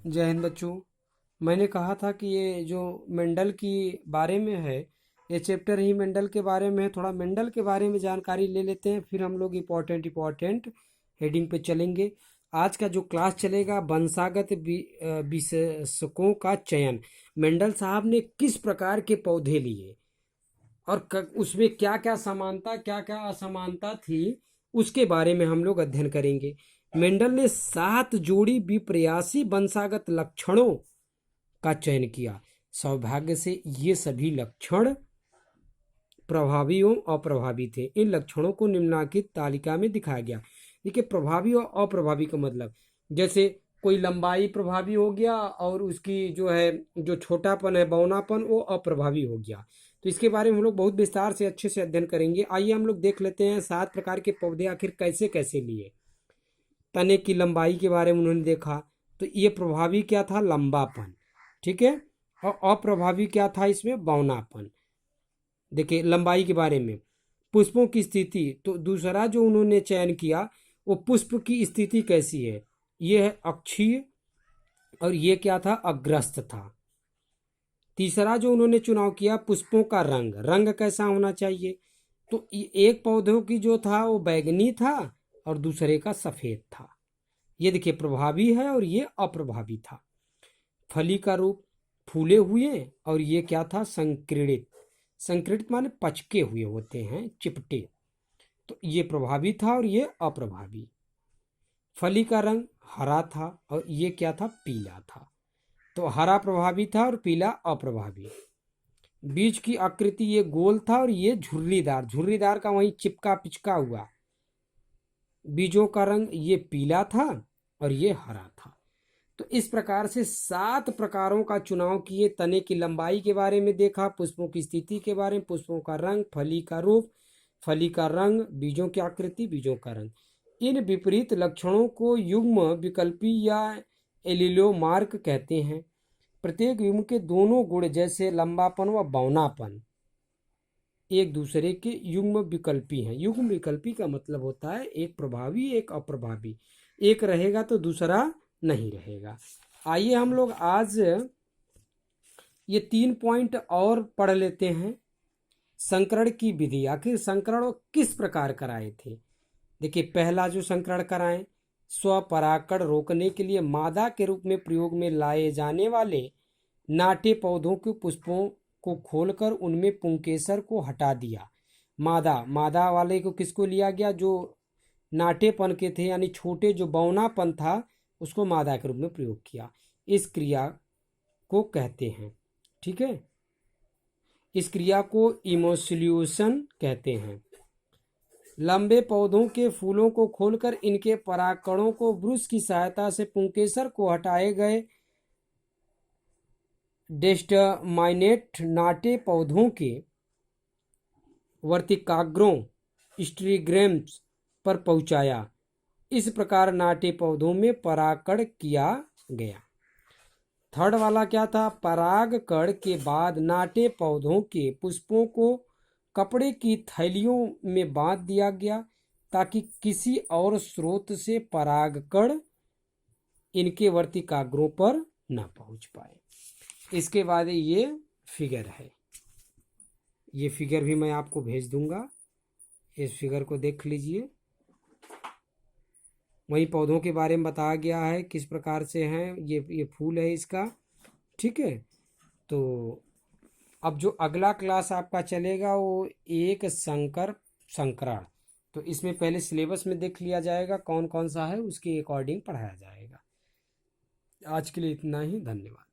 जय हिंद बच्चों। मैंने कहा था कि ये जो मेंडल की बारे में है, ये चैप्टर ही मेंडल के बारे में है। थोड़ा मेंडल के बारे में जानकारी ले लेते हैं, फिर हम लोग इम्पोर्टेंट हेडिंग पे चलेंगे। आज का जो क्लास चलेगा, वंशागत विशेषकों का चयन। मेंडल साहब ने किस प्रकार के पौधे लिए और उसमें क्या क्या समानता क्या क्या असमानता थी, उसके बारे में हम लोग अध्ययन करेंगे। मेंडल ने 7 जोड़ी विप्रयासी वंशागत लक्षणों का चयन किया। सौभाग्य से ये सभी लक्षण प्रभावी एवं अप्रभावी थे। इन लक्षणों को निम्नलिखित तालिका में दिखाया गया। देखिए, प्रभावी और अप्रभावी का मतलब, जैसे कोई लंबाई प्रभावी हो गया और उसकी जो है जो छोटापन है, बौनापन, वो अप्रभावी हो गया। तो इसके बारे में हम लोग बहुत विस्तार से अच्छे से अध्ययन करेंगे। आइए हम लोग देख लेते हैं 7 प्रकार के पौधे आखिर कैसे कैसे लिए। तने की लंबाई के बारे में उन्होंने देखा, तो ये प्रभावी क्या था? लंबापन। ठीक है। और अप्रभावी क्या था? इसमें बौनापन। देखिए, लंबाई के बारे में। पुष्पों की स्थिति, तो दूसरा जो उन्होंने चयन किया, वो पुष्प की स्थिति कैसी है, ये है अक्षीय, और ये क्या था? अग्रस्त था। तीसरा जो उन्होंने चुनाव किया, पुष्पों का रंग, रंग कैसा होना चाहिए? तो एक पौधों की जो था वो बैगनी था और दूसरे का सफेद था। ये देखिए, प्रभावी है और ये अप्रभावी था। फली का रूप, फूले हुए, और ये क्या था? संकीर्णित। संकीर्णित माने पचके हुए होते हैं, चिपटे। तो ये प्रभावी था और ये अप्रभावी। फली का रंग हरा था और ये क्या था? पीला था। तो हरा प्रभावी था और पीला अप्रभावी। बीज की आकृति, ये गोल था और ये झुर्रीदार, झुर्रीदार का वहीं चिपका पिचका हुआ। बीजों का रंग, ये पीला था और ये हरा था। तो इस प्रकार से 7 प्रकारों का चुनाव किए। तने की लंबाई के बारे में देखा, पुष्पों की स्थिति के बारे में, पुष्पों का रंग, फली का रूप, फली का रंग, बीजों की आकृति, बीजों का रंग। इन विपरीत लक्षणों को युग्म विकल्पी या एलिलोमार्क कहते हैं। प्रत्येक युग्म के दोनों गुण, जैसे लंबापन व बौनापन, एक दूसरे के युग्म विकल्पी हैं। युग्म विकल्पी का मतलब होता है एक प्रभावी एक अप्रभावी, एक रहेगा तो दूसरा नहीं रहेगा। आइए हम लोग आज ये 3 पॉइंट और पढ़ लेते हैं। संकरण की विधि, आखिर संकरण किस प्रकार कराए थे। देखिए, पहला जो संकरण कराएं, स्वपरागण रोकने के लिए मादा के रूप में प्रयोग में लाए जाने वाले नाटे पौधों के पुष्पों को खोलकर उनमें पुंकेसर को हटा दिया। मादा मादा वाले को किसको लिया गया? जो नाटेपन के थे, यानी छोटे, जो बौनापन था, उसको मादा के रूप में प्रयोग किया। इस क्रिया को कहते हैं, ठीक है, इस क्रिया को इमोसल्यूशन कहते हैं। लंबे पौधों के फूलों को खोलकर इनके परागकणों को ब्रश की सहायता से पुंकेसर को हटाए गए डेस्टमाइनेट नाटे पौधों के वर्तिकाग्रों स्ट्रीग्रेम्स पर पहुंचाया। इस प्रकार नाटे पौधों में परागकण किया गया। थर्ड वाला क्या था? परागकण के बाद नाटे पौधों के पुष्पों को कपड़े की थैलियों में बांध दिया गया ताकि किसी और स्रोत से परागकण इनके वर्तिकाग्रों पर न पहुंच पाए। इसके बाद ये फिगर है, ये फिगर भी मैं आपको भेज दूंगा, इस फिगर को देख लीजिए। वही पौधों के बारे में बताया गया है किस प्रकार से हैं। ये फूल है इसका, ठीक है। तो अब जो अगला क्लास आपका चलेगा वो एक संकरण। तो इसमें पहले सिलेबस में देख लिया जाएगा कौन कौन सा है, उसके अकॉर्डिंग पढ़ाया जाएगा। आज के लिए इतना ही, धन्यवाद।